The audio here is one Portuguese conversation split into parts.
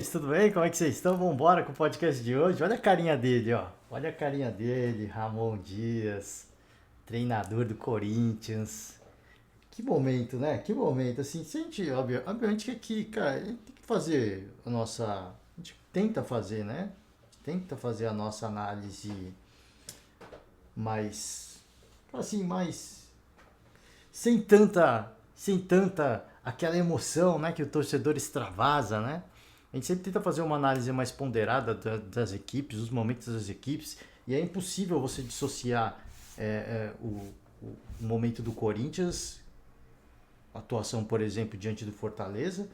Tudo bem? Como é que vocês estão? Vamos embora com o podcast de hoje. Olha a carinha dele, ó. Olha a carinha dele, Ramon Dias, treinador do Corinthians. Que momento, né? Que momento. Assim, se a gente, obviamente que aqui, cara, a gente tem que fazer a nossa. A gente tenta fazer, né? A gente tenta fazer a nossa análise mais. Assim, mais. Sem tanta aquela emoção, né? Que o torcedor extravasa, né? A gente sempre tenta fazer uma análise mais ponderada das equipes, dos momentos das equipes, e é impossível você dissociar o momento do Corinthians, a atuação, por exemplo, diante do Fortaleza,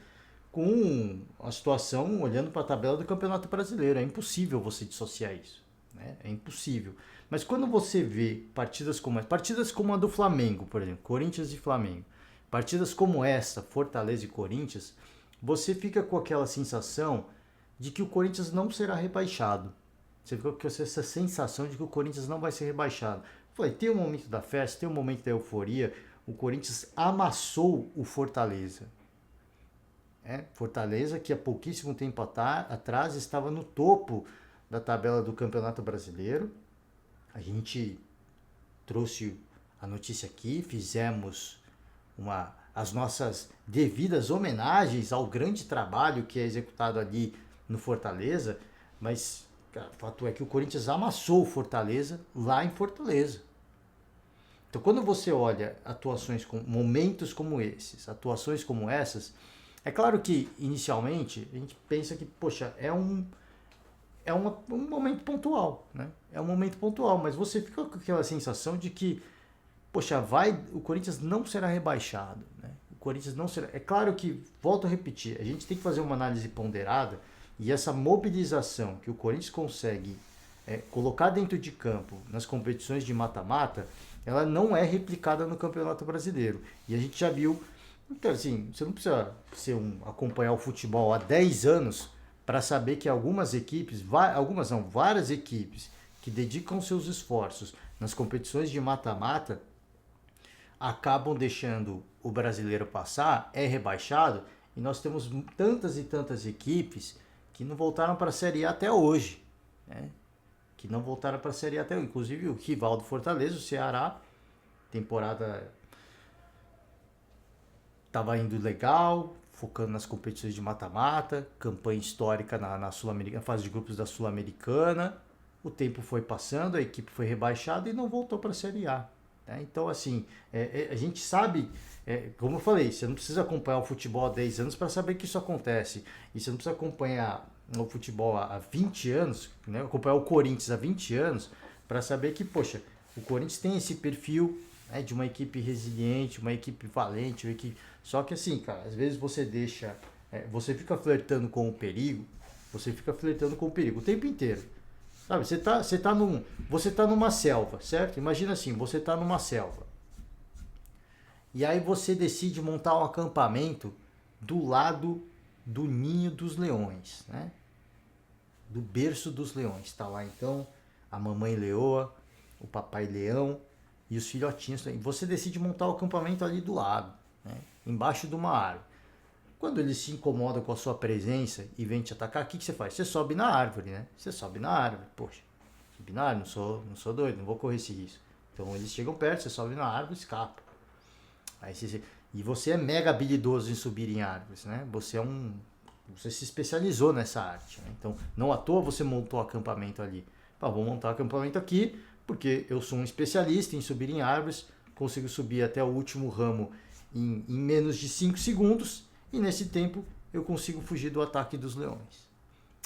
com a situação olhando para a tabela do Campeonato Brasileiro. É impossível você dissociar isso. Né? É impossível. Mas quando você vê partidas como a do Flamengo, por exemplo, Corinthians e Flamengo, partidas como essa, Fortaleza e Corinthians, você fica com aquela sensação de que o Corinthians não será rebaixado. Você fica com essa sensação de que o Corinthians não vai ser rebaixado. Foi, tem o momento da festa, tem o momento da euforia. O Corinthians amassou o Fortaleza. Fortaleza, que há pouquíssimo tempo atrás estava no topo da tabela do Campeonato Brasileiro. A gente trouxe a notícia aqui, fizemos as nossas devidas homenagens ao grande trabalho que é executado ali no Fortaleza, mas cara, o fato é que o Corinthians amassou o Fortaleza lá em Fortaleza. Então, quando você olha atuações com momentos como esses, atuações como essas, é claro que inicialmente a gente pensa que, poxa, um momento pontual, né? É um momento pontual, mas você fica com aquela sensação de que, poxa, o Corinthians não será rebaixado, né? O Corinthians não será. É claro que, volto a repetir, a gente tem que fazer uma análise ponderada e essa mobilização que o Corinthians consegue colocar dentro de campo nas competições de mata-mata, ela não é replicada no Campeonato Brasileiro. E a gente já viu. Então, assim, você não precisa acompanhar o futebol há 10 anos para saber que algumas equipes, algumas não, várias equipes que dedicam seus esforços nas competições de mata-mata acabam deixando o brasileiro passar, é rebaixado, e nós temos tantas e tantas equipes que não voltaram para a Série A até hoje. Né? Que não voltaram para a Série A até hoje. Inclusive o rival do Fortaleza, o Ceará, temporada estava indo legal, focando nas competições de mata-mata, campanha histórica na Sul-Americana, fase de grupos da Sul-Americana. O tempo foi passando, a equipe foi rebaixada e não voltou para a Série A. Né? Então, assim, a gente sabe, como eu falei, você não precisa acompanhar o futebol há 10 anos para saber que isso acontece. E você não precisa acompanhar o futebol há 20 anos, né? Acompanhar o Corinthians há 20 anos, para saber que, poxa, o Corinthians tem esse perfil, né, de uma equipe resiliente, uma equipe valente, uma equipe... Só que assim, cara, às vezes você deixa, você fica flertando com o perigo, você fica flertando com o perigo o tempo inteiro. Sabe, você tá numa selva, certo? Imagina assim, você tá numa selva. E aí você decide montar um acampamento do lado do ninho dos leões, né? Do berço dos leões. Tá lá então a mamãe leoa, o papai leão e os filhotinhos. E você decide montar o acampamento ali do lado, né? Embaixo de uma árvore. Quando eles se incomodam com a sua presença e vêm te atacar, o que você faz? Você sobe na árvore, né? Você sobe na árvore. Poxa, subir na árvore, não sou doido, não vou correr esse risco. Então eles chegam perto, você sobe na árvore e escapa. E você é mega habilidoso em subir em árvores, né? Você se especializou nessa arte. Né? Então, não à toa você montou acampamento ali. Vou montar acampamento aqui porque eu sou um especialista em subir em árvores, consigo subir até o último ramo em menos de 5 segundos e nesse tempo eu consigo fugir do ataque dos leões.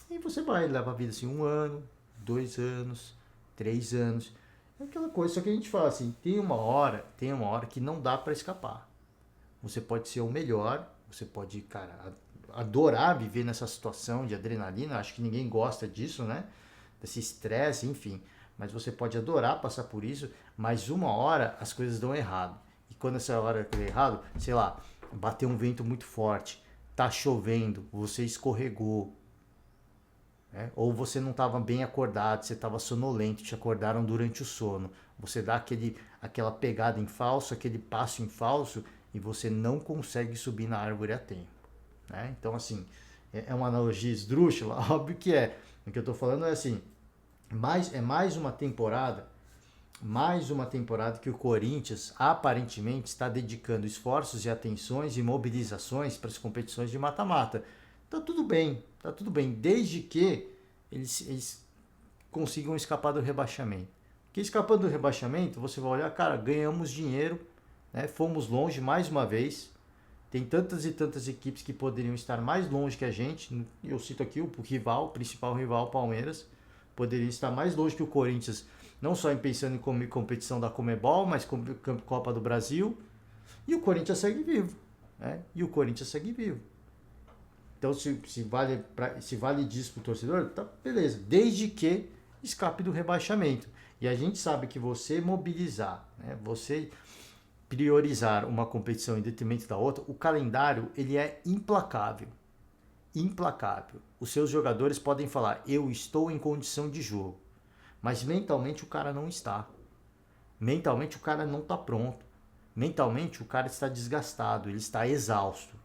E você vai, leva a vida assim 1 ano, 2 anos, 3 anos. É aquela coisa, só que a gente fala assim, tem uma hora que não dá para escapar. Você pode ser o melhor, você pode, cara, adorar viver nessa situação de adrenalina, acho que ninguém gosta disso, né? Desse estresse, enfim. Mas você pode adorar passar por isso, mas uma hora as coisas dão errado. E quando essa hora deu errado, sei lá, bateu um vento muito forte, tá chovendo, você escorregou, né? Ou você não estava bem acordado, você estava sonolento, te acordaram durante o sono. Você dá aquela pegada em falso, aquele passo em falso e você não consegue subir na árvore a tempo. Né? Então, assim, É uma analogia esdrúxula? Óbvio que é. O que eu estou falando é assim, mais uma temporada que o Corinthians aparentemente está dedicando esforços e atenções e mobilizações para as competições de mata-mata. Tá tudo bem, desde que eles consigam escapar do rebaixamento. Porque escapando do rebaixamento, você vai olhar, cara, ganhamos dinheiro, né? Fomos longe mais uma vez. Tem tantas e tantas equipes que poderiam estar mais longe que a gente. Eu cito aqui o principal rival, Palmeiras, poderia estar mais longe que o Corinthians, não só pensando em competição da Comebol, mas Copa do Brasil. E o Corinthians segue vivo. Né? Então, se vale disso para o torcedor, tá beleza. Desde que escape do rebaixamento. E a gente sabe que você mobilizar, né? Você priorizar uma competição em detrimento da outra, o calendário ele é implacável. Implacável. Os seus jogadores podem falar, eu estou em condição de jogo. Mas mentalmente o cara não está. Mentalmente o cara não está pronto. Mentalmente o cara está desgastado, ele está exausto.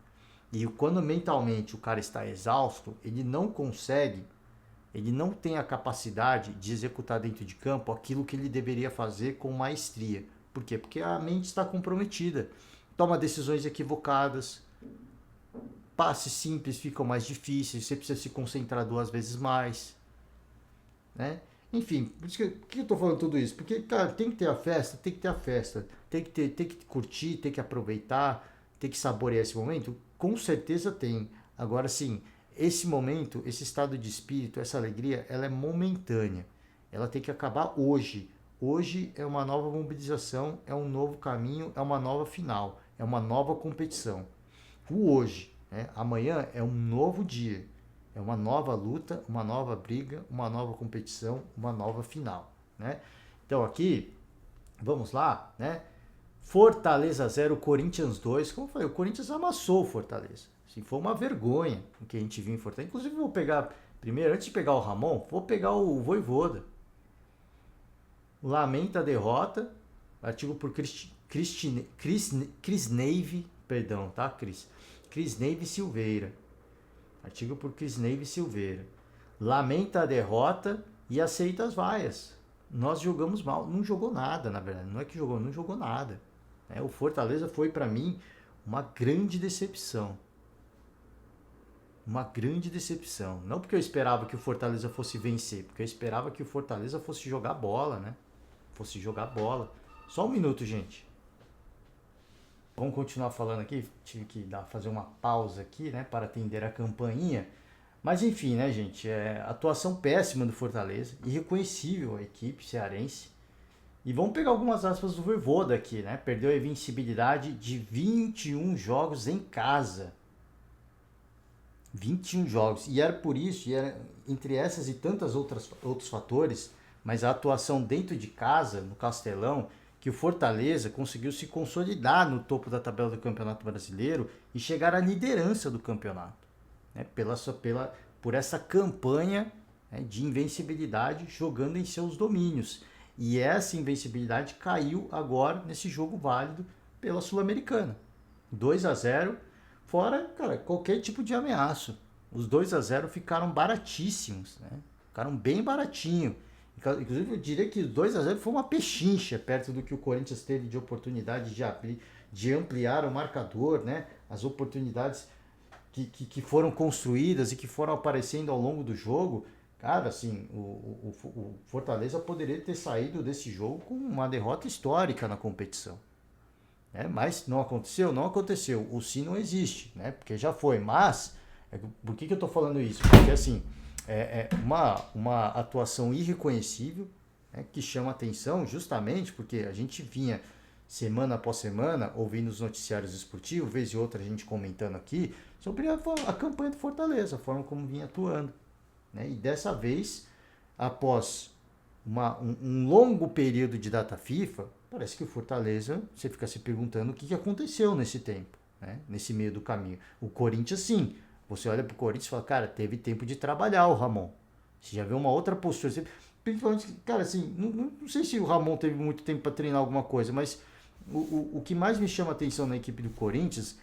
E quando mentalmente o cara está exausto, ele não tem a capacidade de executar dentro de campo aquilo que ele deveria fazer com maestria. Por quê? Porque a mente está comprometida. Toma decisões equivocadas, passes simples ficam mais difíceis, você precisa se concentrar 2 vezes mais. Né? Enfim, por que eu estou falando tudo isso? Porque, cara, tem que ter a festa, tem que curtir, tem que aproveitar, tem que saborear esse momento. Com certeza tem. Agora sim, esse momento, esse estado de espírito, essa alegria, ela é momentânea. Ela tem que acabar hoje. Hoje é uma nova mobilização, é um novo caminho, é uma nova final, é uma nova competição. O hoje, né? Amanhã é um novo dia, é uma nova luta, uma nova briga, uma nova competição, uma nova final. Né? Então aqui, vamos lá, né? Fortaleza 0, Corinthians 2. Como eu falei, o Corinthians amassou o Fortaleza. Assim, foi uma vergonha o que a gente viu em Fortaleza. Inclusive, vou pegar, primeiro, antes de pegar o Ramon, vou pegar o Vojvoda. Lamenta a derrota, artigo por Chris Neve, perdão, tá, Cris? Chris Neve Silveira. Artigo por Chris Neve Silveira. Lamenta a derrota e aceita as vaias. Nós jogamos mal. Não jogou nada, na verdade. Não é que jogou, não jogou nada. O Fortaleza foi, para mim, uma grande decepção. Uma grande decepção. Não porque eu esperava que o Fortaleza fosse vencer, porque eu esperava que o Fortaleza fosse jogar bola, né? Fosse jogar bola. Só um minuto, gente. Vamos continuar falando aqui. Tive que fazer uma pausa aqui, né? Para atender a campainha. Mas enfim, né, gente? Atuação péssima do Fortaleza. Irreconhecível a equipe cearense. E vamos pegar algumas aspas do Vojvoda aqui, né? Perdeu a invencibilidade de 21 jogos em casa. 21 jogos. E era por isso, entre essas e tantos outros fatores, mas a atuação dentro de casa, no Castelão, que o Fortaleza conseguiu se consolidar no topo da tabela do Campeonato Brasileiro e chegar à liderança do campeonato. Né? Por essa campanha, né, de invencibilidade jogando em seus domínios. E essa invencibilidade caiu agora nesse jogo válido pela Sul-Americana. 2-0, fora, cara, qualquer tipo de ameaça. Os 2-0 ficaram baratíssimos, né? Ficaram bem baratinho. Inclusive, eu diria que 2-0 foi uma pechincha perto do que o Corinthians teve de oportunidade de ampliar o marcador, né? As oportunidades que foram construídas e que foram aparecendo ao longo do jogo. Cara, assim, o Fortaleza poderia ter saído desse jogo com uma derrota histórica na competição. Né? Mas não aconteceu? Não aconteceu. O sim não existe, né? Porque já foi. Mas, por que eu estou falando isso? Porque, assim, uma atuação irreconhecível, né, que chama atenção justamente porque a gente vinha semana após semana ouvindo os noticiários esportivos, vez e outra a gente comentando aqui, sobre a campanha do Fortaleza, a forma como vinha atuando. Né? E dessa vez, após um longo período de data FIFA, parece que o Fortaleza, você fica se perguntando o que aconteceu nesse tempo, né? Nesse meio do caminho. O Corinthians, sim. Você olha pro Corinthians e fala, cara, teve tempo de trabalhar o Ramon. Você já vê uma outra postura. Principalmente, cara, assim, não sei se o Ramon teve muito tempo para treinar alguma coisa, mas o que mais me chama a atenção na equipe do Corinthians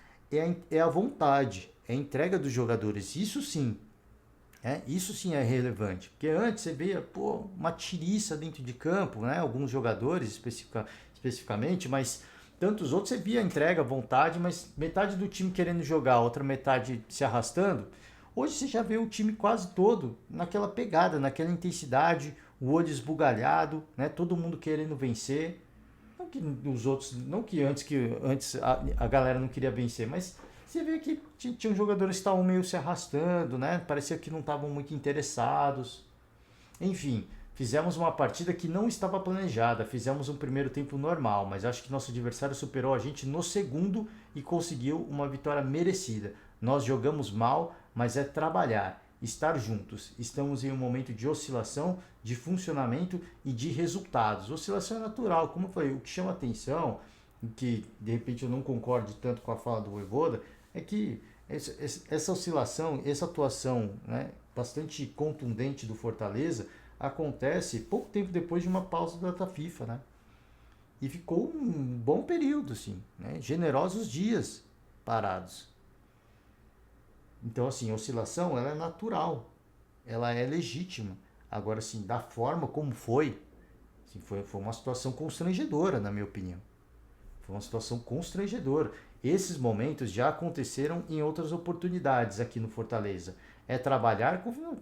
é a vontade, é a entrega dos jogadores. Isso sim é relevante. Porque antes você via, uma tiriça dentro de campo, né? Alguns jogadores especificamente, mas tantos outros você via a entrega, vontade, mas metade do time querendo jogar, outra metade se arrastando. Hoje você já vê o time quase todo naquela pegada, naquela intensidade, o olho esbugalhado, né? Todo mundo querendo vencer. Não que os outros, não que antes a galera não queria vencer, mas você vê que tinham jogadores que estavam meio se arrastando, né? Parecia que não estavam muito interessados. Enfim, fizemos uma partida que não estava planejada. Fizemos um primeiro tempo normal, mas acho que nosso adversário superou a gente no segundo e conseguiu uma vitória merecida. Nós jogamos mal, mas é trabalhar, estar juntos. Estamos em um momento de oscilação, de funcionamento e de resultados. Oscilação é natural, como eu falei, o que chama atenção, que de repente eu não concorde tanto com a fala do Vojvoda, é que essa oscilação, essa atuação, né, bastante contundente do Fortaleza acontece pouco tempo depois de uma pausa da data FIFA, né? E ficou um bom período, assim, né? Generosos dias parados. Então, assim, a oscilação, ela é natural, ela é legítima. Agora, assim, da forma como foi, assim, foi uma situação constrangedora, na minha opinião. Foi uma situação constrangedora. Esses momentos já aconteceram em outras oportunidades aqui no Fortaleza. É trabalhar com...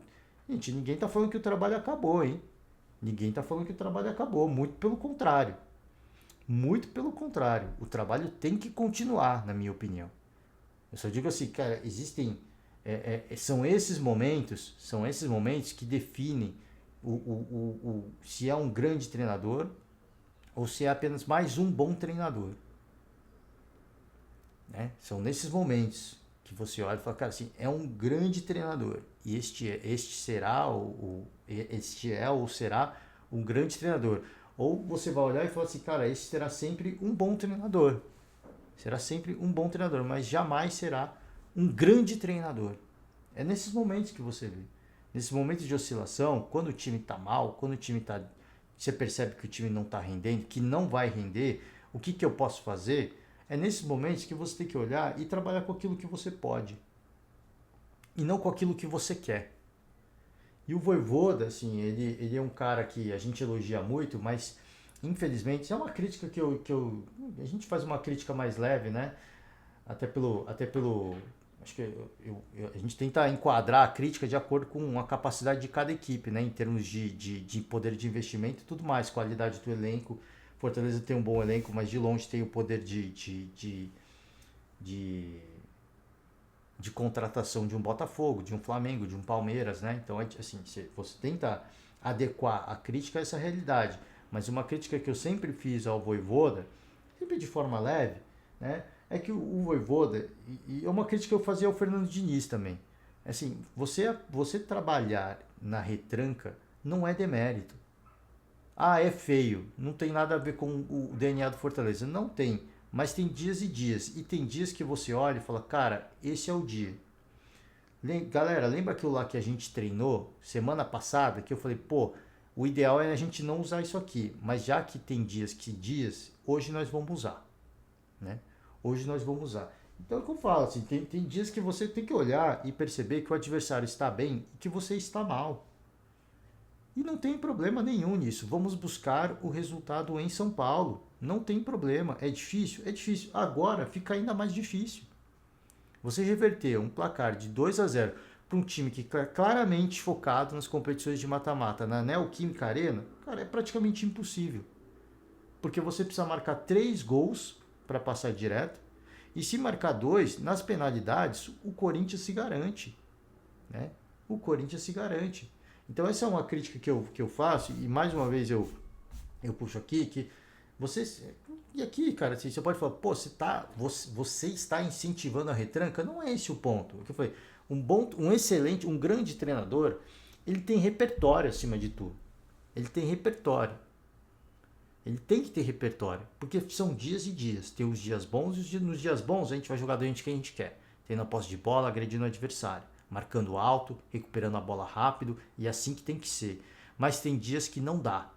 Gente, ninguém está falando que o trabalho acabou, hein? Ninguém está falando que o trabalho acabou. Muito pelo contrário. Muito pelo contrário. O trabalho tem que continuar, na minha opinião. Eu só digo assim, cara, existem... são esses momentos que definem se é um grande treinador ou se é apenas mais um bom treinador. Né? São nesses momentos que você olha e fala, cara, assim, é um grande treinador. E este é ou será um grande treinador. Ou você vai olhar e falar assim, cara, esse será sempre um bom treinador. Será sempre um bom treinador, mas jamais será um grande treinador. É nesses momentos que você vê. Nesses momentos de oscilação, quando o time está mal, quando o time está... Você percebe que o time não está rendendo, que não vai render, o que eu posso fazer? É nesses momentos que você tem que olhar e trabalhar com aquilo que você pode. E não com aquilo que você quer. E o Vojvoda, assim, ele é um cara que a gente elogia muito, mas infelizmente é uma crítica que a gente faz uma crítica mais leve, né? Até pelo acho que a gente tenta enquadrar a crítica de acordo com a capacidade de cada equipe, né? Em termos de poder de investimento e tudo mais, qualidade do elenco. Fortaleza tem um bom elenco, mas de longe tem o poder de contratação de um Botafogo, de um Flamengo, de um Palmeiras, né? Então, assim, você tenta adequar a crítica a essa realidade. Mas uma crítica que eu sempre fiz ao Vojvoda, sempre de forma leve, né? É que o Vojvoda, e é uma crítica que eu fazia ao Fernando Diniz também. Assim, você trabalhar na retranca não é demérito. Ah, é feio, não tem nada a ver com o DNA do Fortaleza. Não tem, mas tem dias e dias. E tem dias que você olha e fala, cara, esse é o dia. Galera, lembra aquilo lá que a gente treinou semana passada? Que eu falei, o ideal é a gente não usar isso aqui. Mas já que tem dias, hoje nós vamos usar. Né? Hoje nós vamos usar. Então é o que eu falo, assim, tem dias que você tem que olhar e perceber que o adversário está bem e que você está mal. E não tem problema nenhum nisso. Vamos buscar o resultado em São Paulo. Não tem problema. É difícil? É difícil. Agora fica ainda mais difícil. Você reverter um placar de 2-0 para um time que é claramente focado nas competições de mata-mata na Neoquímica Arena, cara, é praticamente impossível. Porque você precisa marcar 3 gols para passar direto. E se marcar 2, nas penalidades, o Corinthians se garante. Né? O Corinthians se garante. Então essa é uma crítica que eu faço, e mais uma vez eu puxo aqui, que você... E aqui, cara, assim, você pode falar, você está incentivando a retranca? Não é esse o ponto. O que eu falei, um grande treinador, ele tem repertório acima de tudo. Ele tem repertório. Ele tem que ter repertório, porque são dias e dias. Tem os dias bons e nos dias bons a gente vai jogar doente quem a gente quer. Tendo a posse de bola, agredindo o adversário. Marcando alto, recuperando a bola rápido, e assim que tem que ser. Mas tem dias que não dá.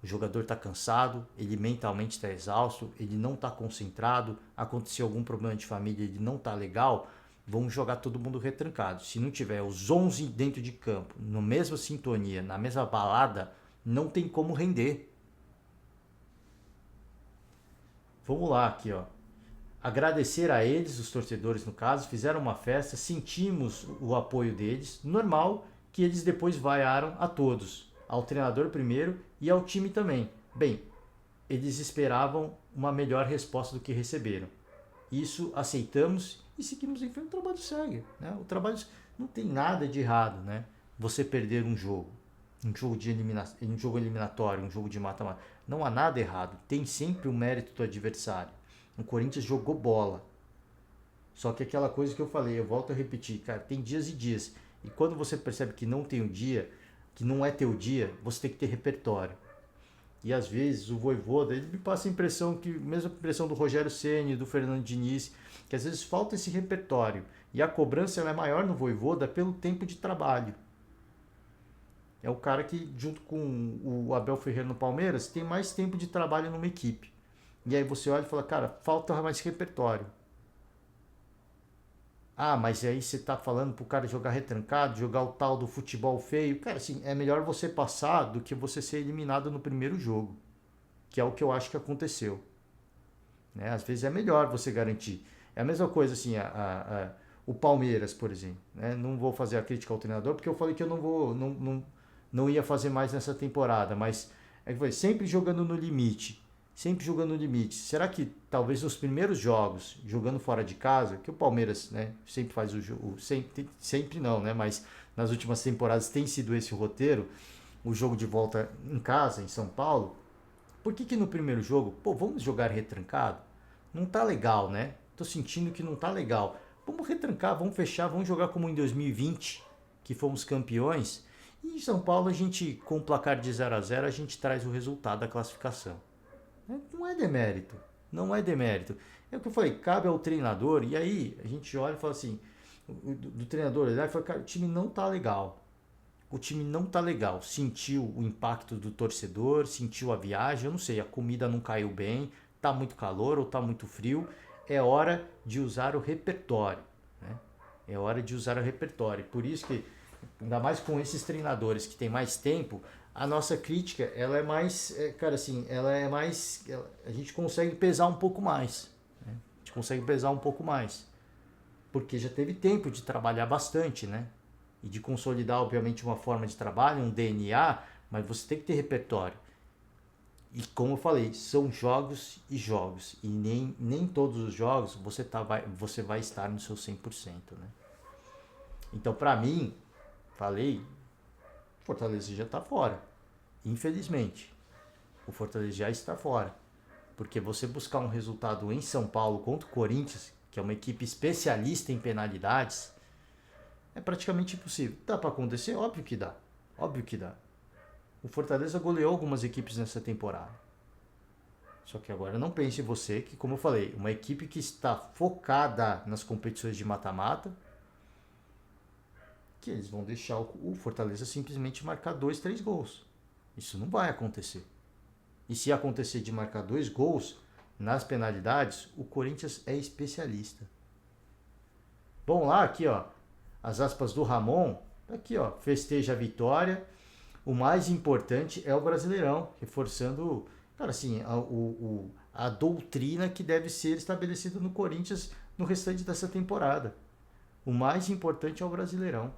O jogador está cansado, ele mentalmente está exausto, ele não está concentrado, aconteceu algum problema de família, ele não está legal. vamos jogar todo mundo retrancado. Se não tiver os 11 dentro de campo, na mesma sintonia, na mesma balada, não tem como render. Vamos lá aqui, ó. Agradecer a eles, os torcedores no caso, fizeram uma festa, sentimos o apoio deles, normal que eles depois vaiaram a todos, ao treinador primeiro e ao time também. Bem, eles esperavam uma melhor resposta do que receberam. Isso aceitamos e seguimos em frente, o trabalho segue, né? O trabalho não tem nada de errado, né? Você perder um jogo um jogo eliminatório, um jogo de mata-mata, não há nada errado, tem sempre o mérito do adversário. O Corinthians jogou bola. Só que aquela coisa que eu falei, eu volto a repetir, cara, tem dias e dias. E quando você percebe que não tem um dia, que não é teu dia, você tem que ter repertório. E às vezes o Vojvoda, ele me passa a impressão que, mesma impressão do Rogério Ceni, do Fernando Diniz, que às vezes falta esse repertório. E a cobrança é maior no Vojvoda pelo tempo de trabalho. É o cara que, junto com o Abel Ferreira no Palmeiras, tem mais tempo de trabalho numa equipe. E aí você olha e fala, cara, falta mais repertório. Ah, mas aí você tá falando pro cara jogar retrancado, jogar o tal do futebol feio. Cara, assim, é melhor você passar do que você ser eliminado no primeiro jogo. Que é o que eu acho que aconteceu. Né? Às vezes é melhor você garantir. É a mesma coisa assim, o Palmeiras, por exemplo. Né? Não vou fazer a crítica ao treinador, porque eu falei que eu não ia fazer mais nessa temporada. Mas é que foi sempre jogando no limite. Sempre jogando no limite. Será que talvez nos primeiros jogos, jogando fora de casa, que o Palmeiras, né, sempre faz o jogo, sempre não, né, mas nas últimas temporadas tem sido esse o roteiro, o jogo de volta em casa, em São Paulo, por que no primeiro jogo, pô, vamos jogar retrancado? Não tá legal, né? Tô sentindo que não tá legal. Vamos retrancar, vamos fechar, vamos jogar como em 2020, que fomos campeões, e em São Paulo a gente, com o placar de 0-0 a gente traz o resultado da classificação. Não é demérito. Não é demérito. É o que eu falei, cabe ao treinador, e aí a gente olha e fala assim, do treinador olhar e fala, cara, o time não tá legal. O time não tá legal. Sentiu o impacto do torcedor, sentiu a viagem, eu não sei, a comida não caiu bem, tá muito calor ou tá muito frio. É hora de usar o repertório. Né? É hora de usar o repertório. Por isso que, ainda mais com esses treinadores que tem mais tempo, a nossa crítica, ela é mais, cara, assim, ela é mais, a gente consegue pesar um pouco mais, né? A gente consegue pesar um pouco mais, porque já teve tempo de trabalhar bastante, né? E de consolidar, obviamente, uma forma de trabalho, um DNA, mas você tem que ter repertório. E como eu falei, são jogos e jogos, e nem todos os jogos você vai estar no seu 100%, né? Então, para mim, falei, Fortaleza já está fora. Infelizmente, o Fortaleza já está fora. Porque você buscar um resultado em São Paulo contra o Corinthians, que é uma equipe especialista em penalidades, é praticamente impossível. Dá para acontecer? Óbvio que dá. Óbvio que dá. O Fortaleza goleou algumas equipes nessa temporada. Só que agora não pense você que, como eu falei, uma equipe que está focada nas competições de mata-mata, que eles vão deixar o Fortaleza simplesmente marcar 2, 3 gols. Isso não vai acontecer. E se acontecer de marcar 2 gols nas penalidades, o Corinthians é especialista. Bom, lá aqui, ó, as aspas do Ramon, aqui, ó, festeja a vitória. O mais importante é o Brasileirão, reforçando, cara, assim, a doutrina que deve ser estabelecida no Corinthians no restante dessa temporada. O mais importante é o Brasileirão.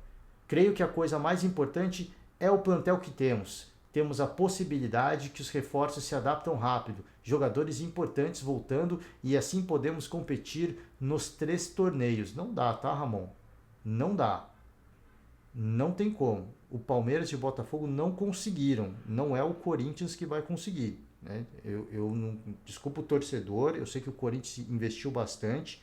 Creio que a coisa mais importante é o plantel que temos. Temos a possibilidade que os reforços se adaptam rápido, jogadores importantes voltando e assim podemos competir nos 3 torneios. Não dá, tá, Ramon? Não dá. Não tem como. O Palmeiras e o Botafogo não conseguiram. Não é o Corinthians que vai conseguir. Né? Eu não, desculpa o torcedor, eu sei que o Corinthians investiu bastante,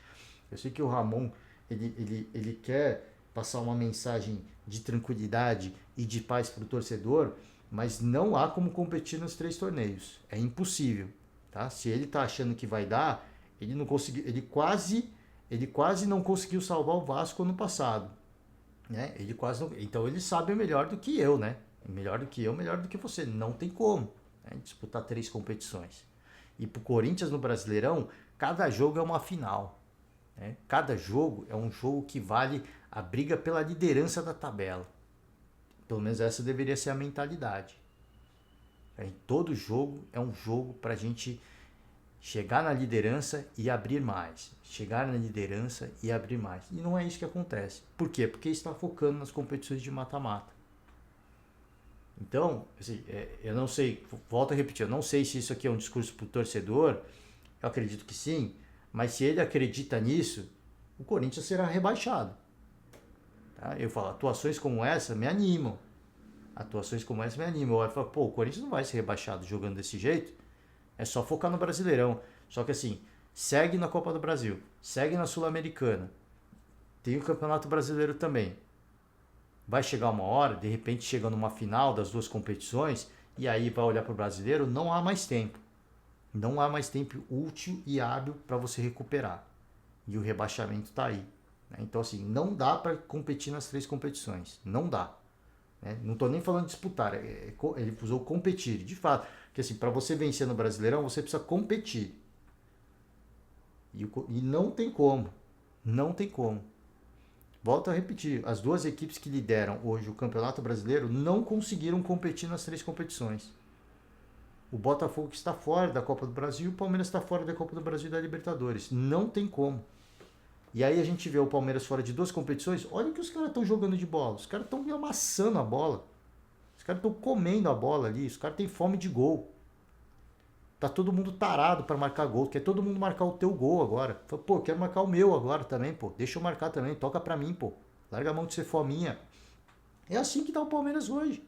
eu sei que o Ramon ele quer passar uma mensagem de tranquilidade e de paz para o torcedor, mas não há como competir nos 3 torneios. É impossível. Tá? Se ele está achando que vai dar, ele não conseguiu, ele quase não conseguiu salvar o Vasco ano passado. Né? Ele quase não, então ele sabe melhor do que eu, né? Melhor do que eu, melhor do que você. Não tem como, né? Disputar 3 competições. E pro Corinthians no Brasileirão, cada jogo é uma final. né? Cada jogo é um jogo que vale a briga pela liderança da tabela. Pelo menos essa deveria ser a mentalidade. Em todo jogo é um jogo para a gente chegar na liderança e abrir mais. Chegar na liderança e abrir mais. E não é isso que acontece. Por quê? Porque está focando nas competições de mata-mata. Então, assim, eu não sei, volto a repetir, eu não sei se isso aqui é um discurso para o torcedor, eu acredito que sim, mas se ele acredita nisso, o Corinthians será rebaixado. Tá? Eu falo, atuações como essa me animam. Atuações como essa me animam. Eu falo, pô, o Corinthians não vai ser rebaixado jogando desse jeito, é só focar no Brasileirão. Só que assim, segue na Copa do Brasil, segue na Sul-Americana, tem o Campeonato Brasileiro também. Vai chegar uma hora, de repente chega numa final das duas competições, e aí vai olhar para o brasileiro, não há mais tempo. Não há mais tempo útil e hábil para você recuperar. E o rebaixamento está aí. Né? Então, assim, não dá para competir nas 3 competições. Não dá. Né? Não estou nem falando de disputar. Ele usou competir. De fato. Porque, assim, para você vencer no Brasileirão, você precisa competir. E não tem como. Não tem como. Volto a repetir, as 2 equipes que lideram hoje o Campeonato Brasileiro não conseguiram competir nas 3 competições. O Botafogo que está fora da Copa do Brasil e o Palmeiras está fora da Copa do Brasil e da Libertadores. Não tem como. E aí a gente vê o Palmeiras fora de 2 competições, olha o que os caras estão jogando de bola. Os caras estão amassando a bola. Os caras estão comendo a bola ali, os caras têm fome de gol. Tá todo mundo tarado para marcar gol, quer todo mundo marcar o teu gol agora. Fala, pô, quero marcar o meu agora também, pô. Deixa eu marcar também, toca pra mim, pô. Larga a mão de ser fominha. É assim que tá o Palmeiras hoje.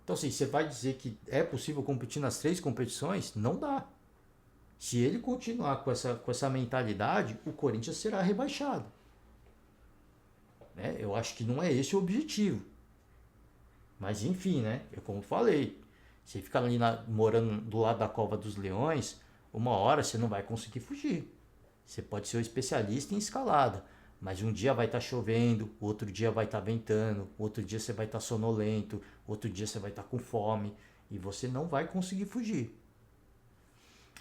Então assim, você vai dizer que é possível competir nas 3 competições? Não dá. Se ele continuar com essa mentalidade, o Corinthians será rebaixado. Né? Eu acho que não é esse o objetivo. Mas enfim, né? Eu como falei, você fica ali morando do lado da Cova dos Leões, uma hora você não vai conseguir fugir. Você pode ser um especialista em escalada, mas um dia vai estar chovendo, outro dia vai estar ventando, outro dia você vai estar sonolento, outro dia você vai estar com fome e você não vai conseguir fugir.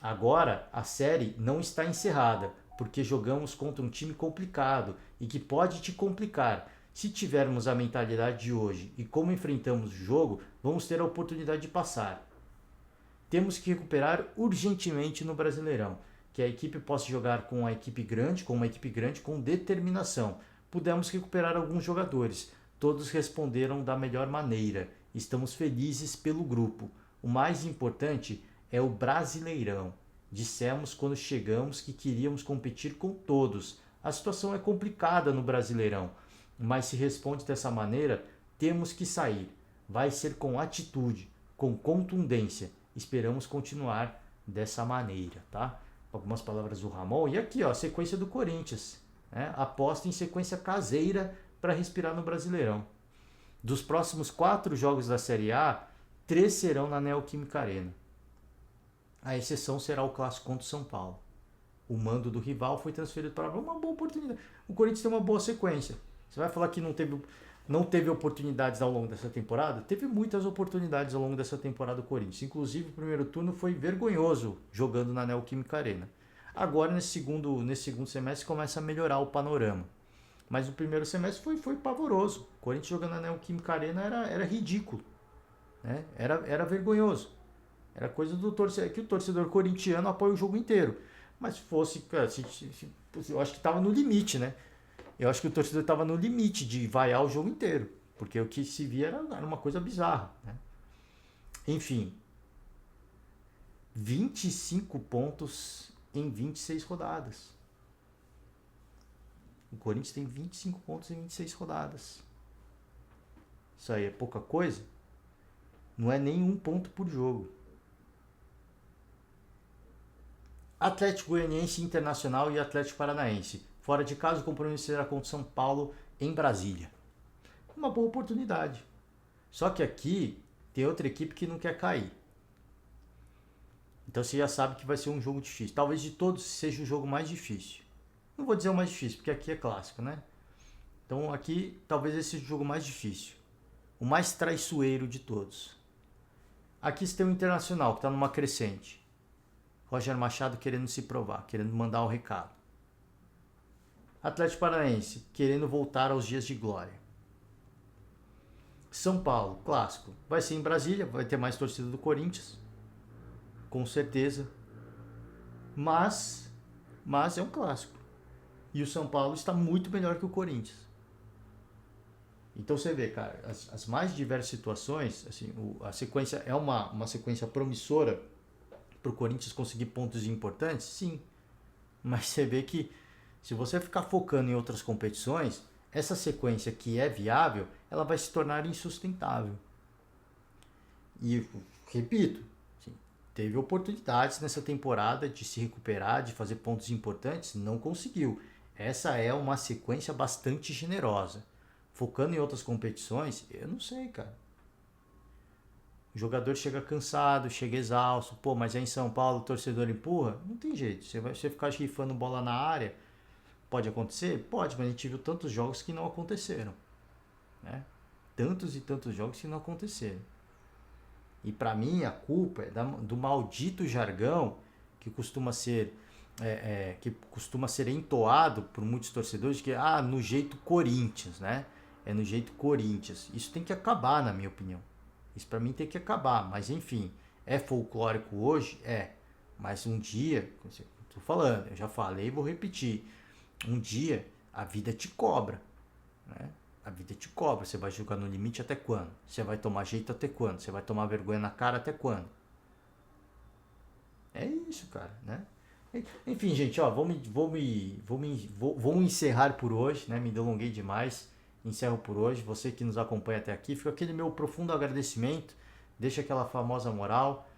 Agora, a série não está encerrada, porque jogamos contra um time complicado e que pode te complicar. Se tivermos a mentalidade de hoje e como enfrentamos o jogo, vamos ter a oportunidade de passar. Temos que recuperar urgentemente no Brasileirão, que a equipe possa jogar com uma equipe grande com determinação. Pudemos recuperar alguns jogadores, todos responderam da melhor maneira. Estamos felizes pelo grupo. O mais importante é o Brasileirão. Dissemos quando chegamos que queríamos competir com todos. A situação é complicada no Brasileirão, mas se responde dessa maneira, temos que sair. Vai ser com atitude, com contundência. Esperamos continuar dessa maneira, tá? Algumas palavras do Ramon. E aqui, ó, sequência do Corinthians. Né? Aposta em sequência caseira para respirar no Brasileirão. Dos próximos 4 jogos da Série A, 3 serão na Neoquímica Arena. A exceção será o clássico contra o São Paulo. O mando do rival foi transferido para uma boa oportunidade. O Corinthians tem uma boa sequência. Você vai falar que não teve oportunidades ao longo dessa temporada? Teve muitas oportunidades ao longo dessa temporada do Corinthians. Inclusive, o primeiro turno foi vergonhoso jogando na Neoquímica Arena. Agora, nesse segundo semestre, começa a melhorar o panorama. Mas o primeiro semestre foi pavoroso. O Corinthians jogando na Neoquímica Arena era ridículo. Né? Era vergonhoso. Era coisa do torcedor, que o torcedor corintiano apoia o jogo inteiro. Mas se fosse, cara, eu acho que estava no limite, né? Eu acho que o torcedor estava no limite de vaiar o jogo inteiro. Porque o que se via era uma coisa bizarra. Né? Enfim. 25 pontos em 26 rodadas. O Corinthians tem 25 pontos em 26 rodadas. Isso aí é pouca coisa? Não é nem 1 ponto por jogo. Atlético Goianiense, Internacional e Atlético Paranaense. Fora de casa, o compromisso será contra São Paulo em Brasília. Uma boa oportunidade. Só que aqui tem outra equipe que não quer cair. Então você já sabe que vai ser um jogo difícil. Talvez de todos seja o jogo mais difícil. Não vou dizer o mais difícil, porque aqui é clássico, né? Então aqui talvez esse seja o jogo mais difícil. O mais traiçoeiro de todos. Aqui você tem o Internacional, que está numa crescente. Roger Machado querendo se provar, querendo mandar o recado. Atlético Paranaense, querendo voltar aos dias de glória. São Paulo, clássico. Vai ser em Brasília, vai ter mais torcida do Corinthians. Com certeza. Mas é um clássico. E o São Paulo está muito melhor que o Corinthians. Então você vê, cara, as mais diversas situações, assim, a sequência é uma sequência promissora para o Corinthians conseguir pontos importantes? Sim. Mas você vê que se você ficar focando em outras competições, essa sequência que é viável, ela vai se tornar insustentável. E, repito, assim, teve oportunidades nessa temporada de se recuperar, de fazer pontos importantes, não conseguiu. Essa é uma sequência bastante generosa. Focando em outras competições, eu não sei, cara. O jogador chega cansado, chega exausto. Pô, mas é em São Paulo, o torcedor empurra? Não tem jeito. Você ficar chifando bola na área, pode acontecer? Pode, mas a gente viu tantos jogos que não aconteceram. Né? Tantos e tantos jogos que não aconteceram. E para mim a culpa é do maldito jargão que costuma ser entoado por muitos torcedores que no jeito Corinthians, né? É no jeito Corinthians. Isso tem que acabar, na minha opinião. Isso para mim tem que acabar. Mas enfim, é folclórico hoje? É. Mas um dia, estou falando, eu já falei e vou repetir. Um dia a vida te cobra, né? A vida te cobra. Você vai jogar no limite até quando? Você vai tomar jeito até quando? Você vai tomar vergonha na cara até quando? É isso, cara, né? Enfim, gente, ó, vamos encerrar por hoje, né? Me delonguei demais. Encerro por hoje. Você que nos acompanha até aqui, fica aquele meu profundo agradecimento. Deixa aquela famosa moral.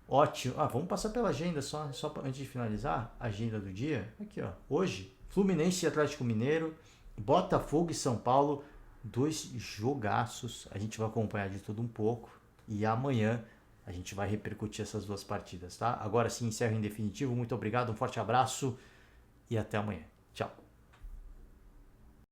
Ótimo. Vamos passar pela agenda só antes de finalizar. Agenda do dia. Aqui, ó. Hoje, Fluminense e Atlético Mineiro, Botafogo e São Paulo, 2 jogaços. A gente vai acompanhar de tudo um pouco. E amanhã a gente vai repercutir essas 2 partidas, tá? Agora sim, encerro em definitivo. Muito obrigado, um forte abraço e até amanhã. Tchau.